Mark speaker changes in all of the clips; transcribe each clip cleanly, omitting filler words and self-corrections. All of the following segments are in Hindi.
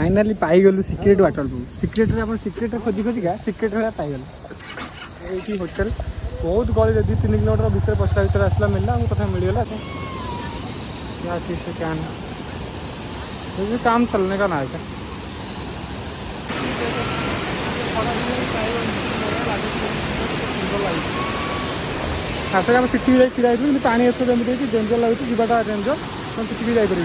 Speaker 1: फाइनाली पाइगलु सिक्रेट वाटरफॉल सिक्रेट रे अपन सिक्रेट खोजी खोजिका सिक्रेट रे पाइगलु एठी होटल बहुत गली 2-3 किलोमीटर भीतर पछला भीतर आसला मिलला हमको कथा मिलला क्या चीज से क्या ये काम चलने का ना है क्या खास आम सीटी भी छिड़ा पानी एत जमी डेंजर लगे जीवाटा डेंजर सीटी भी जापर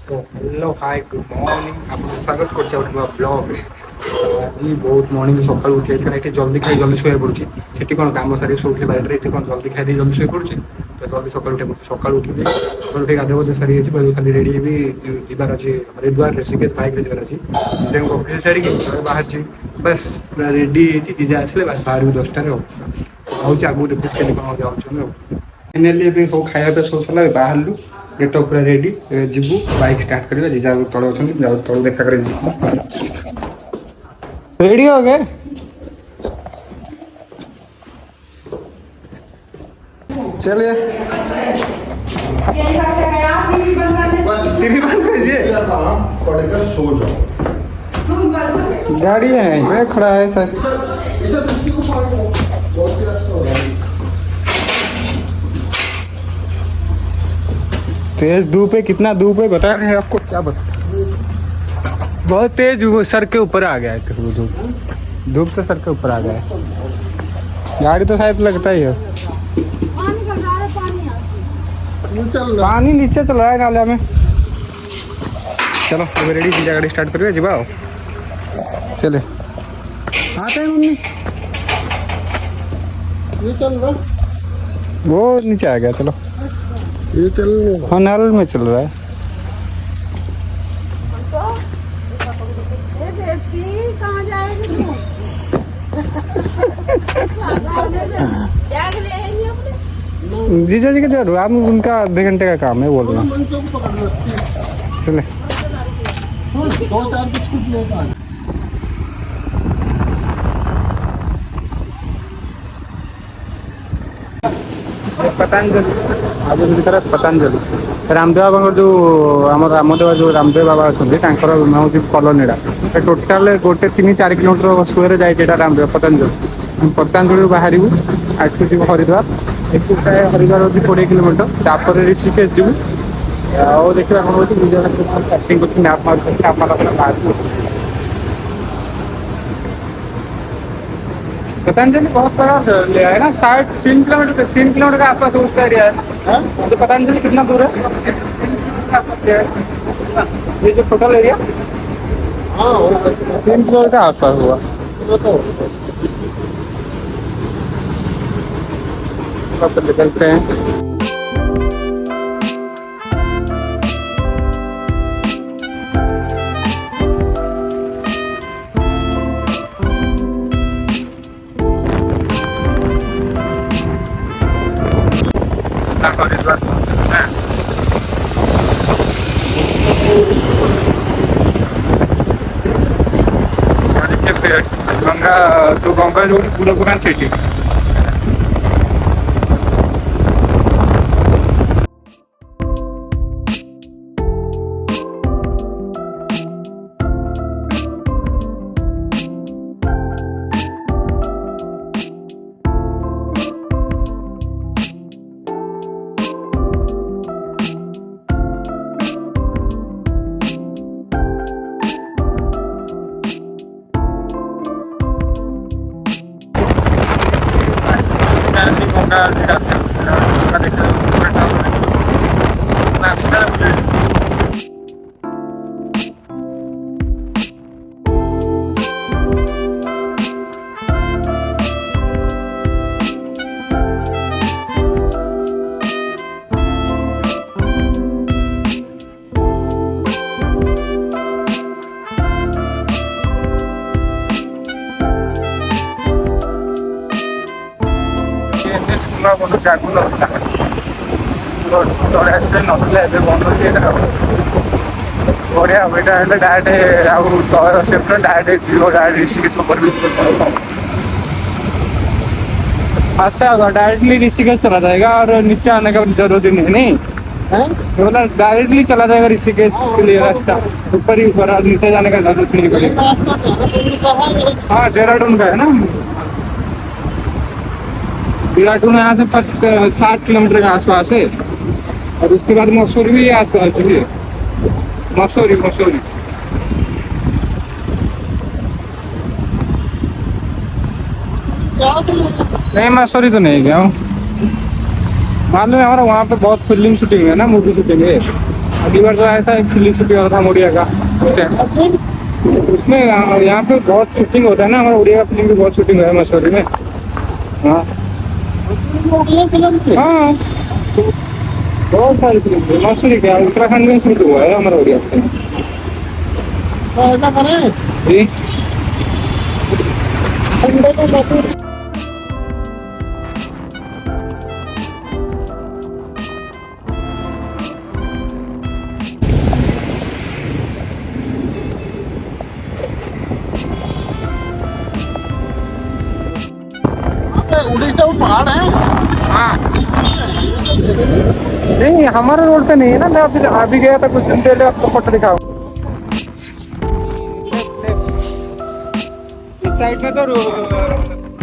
Speaker 1: तो हेलो हाय गुड मॉर्निंग आप स्वागत कर ब्लॉग रे आज बहुत मॉर्निंग सकाल उठे ये जल्दी खाई जल्दी शोया पड़ी से कौन कम सारी सब उठे बाइट ये कौन जल्दी खाई जल्दी शोया पड़ी तो जल्दी सकाल उठे पड़े सकाल उठी उठे गाधे बधे सारी खाली रेडी भी जीवार अच्छे हरिद्वार ऋषिकेश बाइक जबार अच्छी से ऑफिस छाड़ी बाहर बस पूरा रेडी जीजा आसले बस बाहर 10 टाइम आगे आगू देखते कौन जाऊँ फाइनाली सब खाया सब सरला बाहर गेट पूरा रेडी जीवु बाइक स्टार्ट करवा जीजा तले अच्छा तल देखा कर रेडी हो गए चलिए टीवी बंद कीजिए गाड़ी है यहीं पे खड़ा है सर तेज धूप है कितना धूप है बता रहे हैं आपको क्या बता बहुत तेज सर के ऊपर आ गया है धूप तो सर के ऊपर आ गया है गाड़ी तो शायद लगता ही है पानी नीचे चल रहा है नाले में चलो अब रेडी जीजा गाड़ी स्टार्ट करिए जीवा चले आते हैं मम्मी ये चल रहा वो नीचे आ गया चलो ये चल हाँ नारल में चल रहा है जीजा जी के जरूर आप उनका आधे घंटे का काम है बोलना चले पतंजलि आज पतंजलि रामदेव बाबा जो आम रामदेव जो रामदेव बाबा अच्छा हूँ कॉलोनीटा टोटाल गोटे 3-4 किलोमीटर स्क्वायर जाए रामदेव पतंजलि बाहर आठू जी हरिद्वार एक प्राय हरिद्वार अच्छी 20 किलोमीटर तापर ऋषिकेश जीव और देखा कौन होती एक्टिंग कर पतंजलि बहुत बड़ा ले है ना 3 किलोमीटर के आसपास उसका एरिया है तो पतंजलि कितना दूर है ये जो टोटल एरिया 3 किलोमीटर के आसपास हुआ निकलते हैं गंगा तो गंगा जो पूरा दुकान से बंद आगु नए बंद अच्छे बढ़िया यहाँ डायरेक्ट डायरेक्ट ऋषिकेश अच्छा होगा, डायरेक्टली ऋषिकेश चला जाएगा और नीचे आने का जरूरत ही नहीं, नहीं तो बोला डायरेक्टली चला जाएगा ऋषिकेश के लिए रास्ता, ऊपर ही ऊपर, और नीचे जाने का जरूरत नहीं पड़ेगा। हाँ देहरादून का है ना, देहरादून यहाँ से 60 किलोमीटर के आसपास है। और उसके बाद मसूरी भी आसपास है, मसूरी मसूरी। नहीं मसूरी तो नहीं गया हूँ, मालूम है हमारा वहाँ पे बहुत फिल्म शूटिंग है ना, मूवी शूटिंग है। अगली बार तो आया था, एक फिल्म शूटिंग हो रहा था मोडिया का उस टाइम, उसमें यहाँ पे बहुत शूटिंग होता है ना, हमारा उड़िया का फिल्म भी बहुत शूटिंग हुआ है मसूरी में। हाँ हाँ बहुत सारी फिल्म थी मसूरी, क्या उत्तराखंड में शूट हुआ है हमारा उड़िया फिल्म जी।
Speaker 2: उड़ीसा वो पहाड़ है।
Speaker 1: हाँ नहीं हमारा रोड पे नहीं है ना, मैं अभी गया था कुछ दिन पहले, आपको फोटो दिखाऊं। इस साइड में तो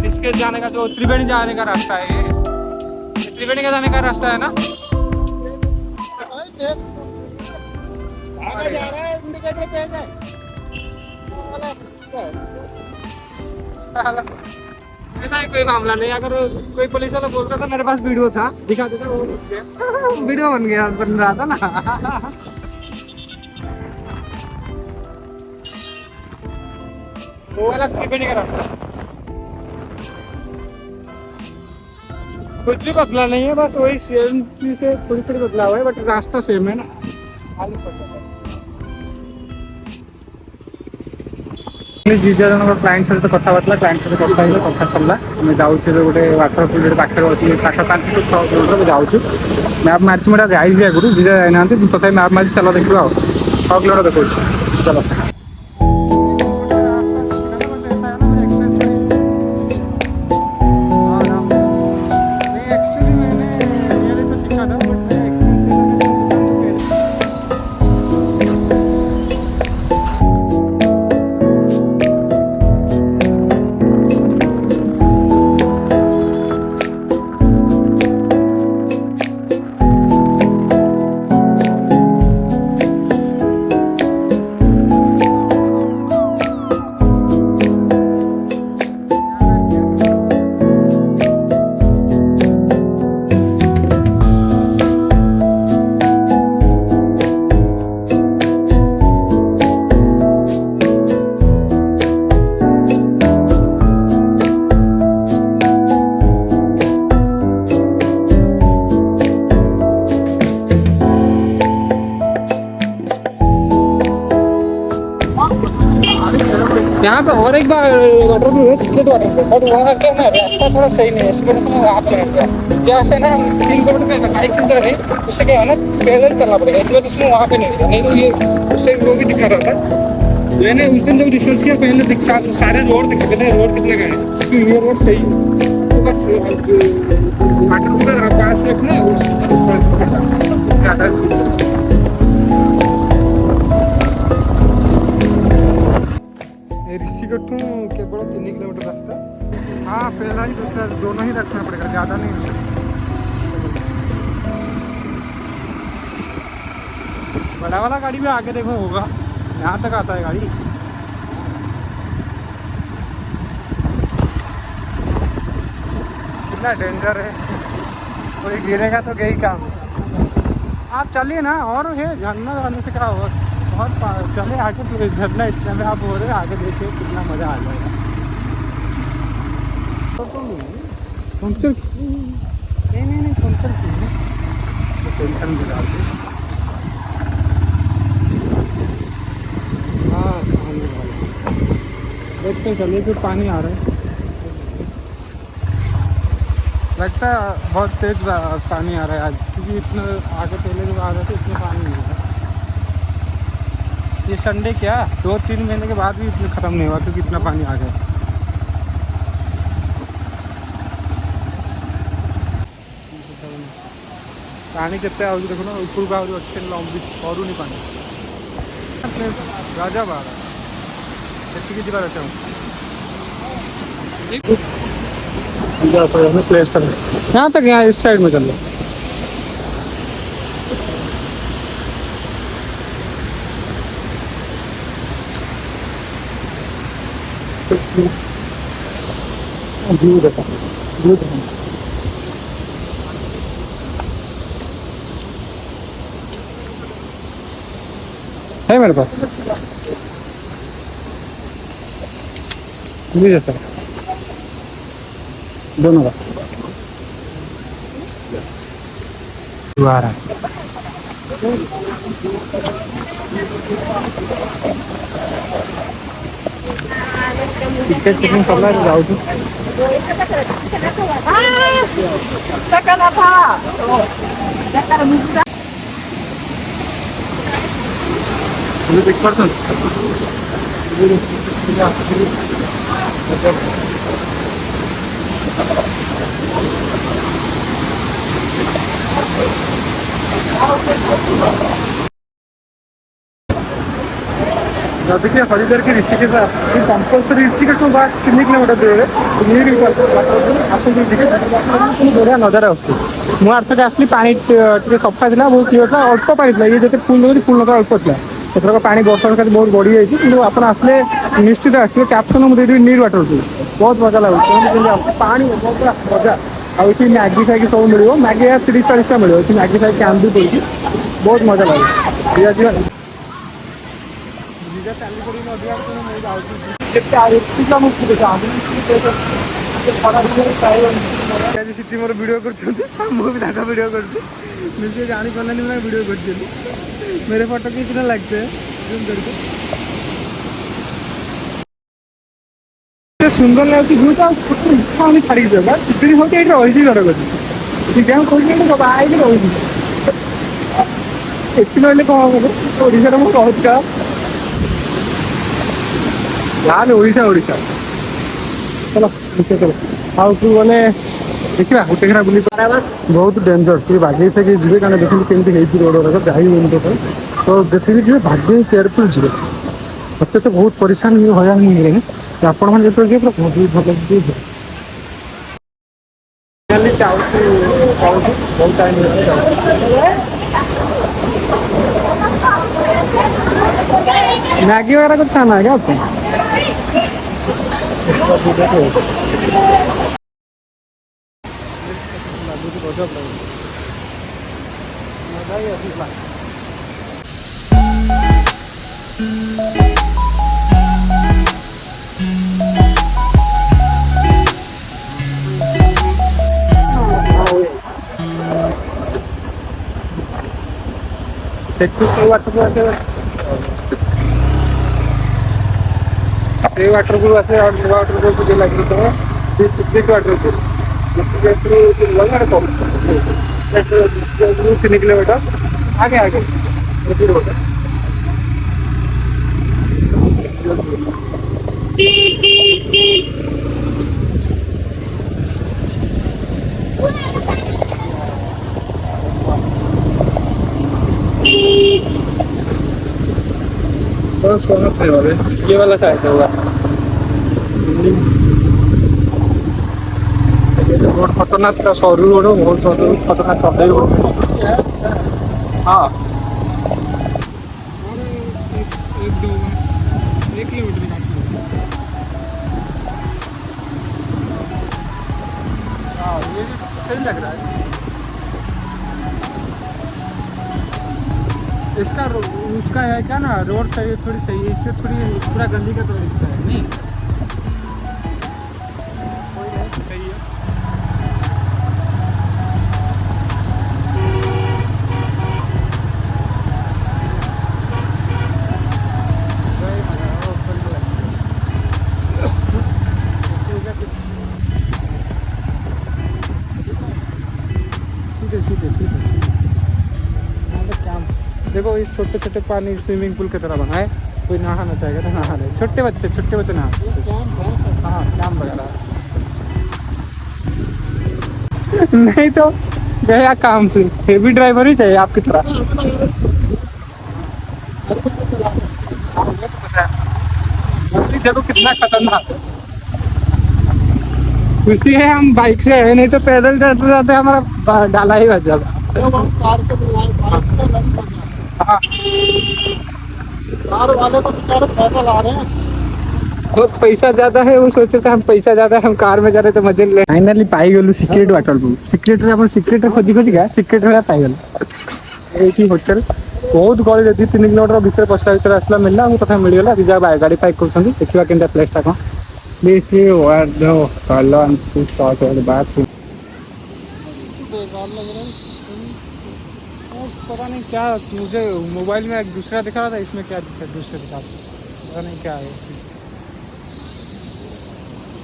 Speaker 1: ऋषिकेश जाने का, जो त्रिवेणी जाने का रास्ता है, ये त्रिवेणी का जाने का रास्ता है ना।
Speaker 2: आगे जा रहा है, इंडिकेटर तेज है।
Speaker 1: ऐसा है कोई मामला नहीं, अगर कोई पुलिस वाला बोलता था मेरे पास वीडियो था दिखा देता, वो वीडियो बन रहा था ना। वो वाला त्रिवेणी का रास्ता कुछ भी बदला नहीं है, बस वही सेम चीज से थोड़ी थोड़ी बदला हुआ है, बट रास्ता सेम है ना। जीजा जनक क्लाइंट सहित कथबार्ता, क्लाइंट सहित कथा है, कथा सरला आम जाऊे गोटे वाटरफुल पाखे अच्छी, पाख 5 ରୁ 6 किलोमीटर जाऊँ। मैप मार्च मैं जाइए आगुरी, जीजा जाना तथा मैप मार्च चलो देखा 6 किलोमीटर देखा चलो। यहाँ पे और एक बार वाटर है, सीक्रेट वाटर, बट वहाँ का ना रास्ता थोड़ा सही नहीं है, इस वजह से मैं वहाँ पे नहीं गया। यहाँ से ना हम 3 किलोमीटर का बाइक से जा रहे हैं, उससे क्या है ना पैदल चलना पड़ेगा, इस वजह से मैं वहाँ पे नहीं गया। नहीं तो ये उससे वो भी दिखा रहा था। मैंने उस दिन जब रिसर्च किया पहले सारे रोड दिखे, पहले रोड कितने का है, क्योंकि ये रोड सही है, तो बस वाटर पास रखना ज़्यादा। ऋषिकेश केवल 3 किलोमीटर रास्ता। हाँ पहला ही दूसरा दोनों ही रखना पड़ेगा, ज़्यादा नहीं हो सकता। बड़ा वाला गाड़ी भी आगे देखो होगा, यहाँ तक आता है गाड़ी। कितना डेंजर है, कोई गिरेगा तो गई काम। आप चलिए ना, और है झरना जाने से क्या होगा, बहुत चले आगे तो झरना इतना में आप हो रहे आगे, देखिए कितना मज़ा आ जाएगा। पंक्चर नहीं पंक्चर टेंशन भी डालते। हाँ पानी वाला देख कर चलिए, फिर पानी आ रहा है, लगता है बहुत तेज पानी आ रहा है आज, क्योंकि इतना आगे पहले जो आ रहे थे इतने पानी नहीं था। ये संडे क्या 2-3 महीने के बाद भी इतने ख़त्म नहीं हुआ, क्योंकि इतना पानी आ गया। पानी केते आउछ देखो ना ऊपर का और अच्छे लंबी करूनी पानी राजा बाड़ा सेठी की बार अच्छा प्लेस पर यहाँ तक यहाँ इस साइड में चल व्यू देखा व्यू देखा है मेरे पास व्यू जैसा दोनों का आ रहा है टिकट चेकिंग करला जाऊ तू तुझे देख पारतो देखिए हरिद्वार की ऋषिकेश कंपलसरी ऋषिकेश बात 3 किलोमीटर दूर बढ़िया नजारा आसती आसली पानी सफा था बहुत क्लीयर था अल्प पानी था ये जो फुल फुल नजर अल्प था एथर पानी वर्षा खाली बहुत बढ़ी जाइए कि आप आसले निश्चित आसवे कैप्सन मुझे देदेवी नीर वाटर को बहुत मजा लगे पानी मजा आई मैगी फैगी सब मिले मैगी 30-40 का मिले मैगी फैगी कैन भी पड़ी बहुत मजा लगे सीटी मोर वीडियो कर वीडियो कर जानी पारे मैं वीडियो कर मेरे फोटो कितना लगते हैं सुंदर लगती व्यू तो इच्छा हमें छाड़ी रही होती ये रही घर कर सब आई रही रही कौन हम ओडार मुझे रोचा यार ओडिशा ओडिशा चलो चलो आउ तू गले देखा गोटे खेरा बुली बहुत डेंजर तुम बागे सागे जी क्या देखिए केमती रोड गुड़ाक जाए तो देखिए जी भागे केयरफुल जी मत तो बहुत परेशान हजान मिले आपण मैंने जो पूरा बहुत टाइम मैगी वगैरह कुछ खाना है क्या आपको वाटरपूल आसे और वाटरपूल तुझे लगी तो वाटरपूल 3 किलोमीटर आगे आगे बहुत सोना ये वाला साइड होगा रोड खतरनाक का सरू रोड बहुत सरू खतरनाक चढ़ाई रोड हाँ 1 किलोमीटर हाँ ये सही लग रहा है इसका उसका है क्या ना रोड सही थोड़ी सही है इससे थोड़ी पूरा गंदी का तो दिखता है नहीं सही है देखो इस छोटे छोटे पानी स्विमिंग पूल की तरह बना है कोई नहाना चाहेगा तो नहा रहे छोटे बच्चे नहा हाँ कैंप वगैरह नहीं तो गया काम से। हेवी ड्राइवर ही चाहिए आपकी तरह। देखो कितना खतरनाक है। खुशी है हम बाइक से है, नहीं तो पैदल जाते जाते हमारा डाला ही बच जाता। हाँ
Speaker 2: कार वाले तो बेचारे पैदल आ रहे हैं।
Speaker 1: बहुत पैसा ज्यादा है, वो सोचे थे हम पैसा ज्यादा है हम कार में जा रहे तो मजे ले। फाइनली पाई गलु सिक्रेट वाटर प्रूफ। सिक्रेट रे अपन सिक्रेट खोजी खोजी का सिक्रेट रे पाई गलु। एठी होटल बहुत गली रे 2-3 किलोमीटर भीतर पस्ता भीतर आसला मिलला हम तथा मिल गला। जा गाड़ी पाइक करछन देखिबा केनता प्लेस ता को this is where the colon to start और बात।
Speaker 2: बेकार लग रहा है।
Speaker 1: पता नहीं क्या, मुझे मोबाइल में एक दूसरा दिखा रहा था, इसमें क्या दिखा दूसरा दिखा रहा था। पता नहीं क्या है।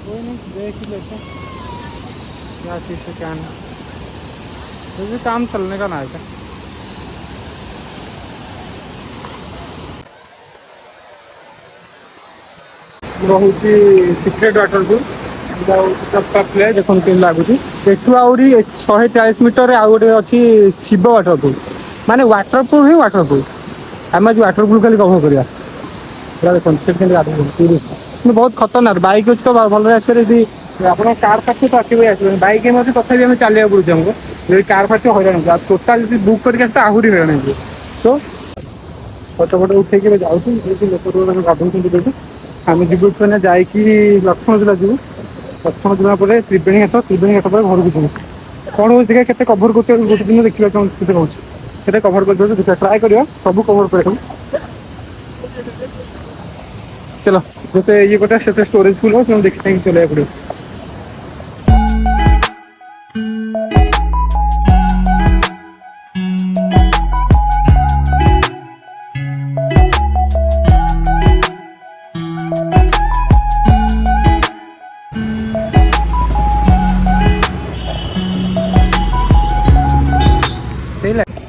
Speaker 1: कोई नहीं देख ही लेते हैं क्या चीज़ है क्या नहीं। तो भी काम चलने का ना है क्या। रहुची सिक्रेट वाटर को प्ले देखो केन लगुच एठू आहरी 140 मीटर आउ गोटे अच्छी शिव वाटर पुल माने वाटर प्रूफ ही वाटर प्रूफ। आम आज वाटर प्रूफ खाली कभर करा पूरा देखो बहुत खतरनाक बाइक अच्छे तो भले आसकर आप कार फाटी तो आसवे आस बाइक तथा भी चलिए पड़े हमको जो कार फाटी हईराण हो टोटाल बुक करके आहरी हईराण हो। तो फटो फटो उठे जाऊँ लोक गाधुंट आम जीव जाकि लक्ष्मण जिला जीव लक्ष्मण जिला पर त्रिवेणी घाट त्रिवेणी घाट पर घर को जीव कौन हो के कभर कर गोटे दिन देखा कौन कहते कभर कर देखा ट्राए कर सब कभर कर। चलो जो ये गोटे से स्टोरेज फुल हो देखते चलिए पड़े।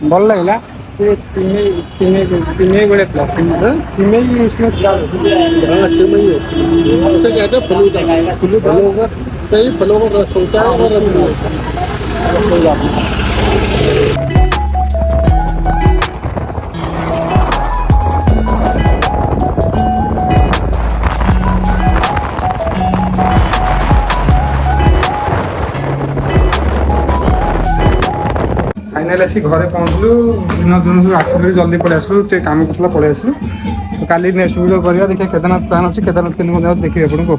Speaker 1: भल लगला सिमे बड़े प्लस सिमे उसमें
Speaker 2: उसे कहते हैं फलों का कई फलों का रस होता है और रस नहीं होता।
Speaker 1: फाइनाल आसी घरे पहुँचलु दिन दिन आसलु जल्दी पड़े आसलु काम कर पड़े आसलु। तो काली नेक्स्ट वीडियो करिया देखिए केदारनाथ प्लान अच्छी केदारनाथ के देखिए आपको।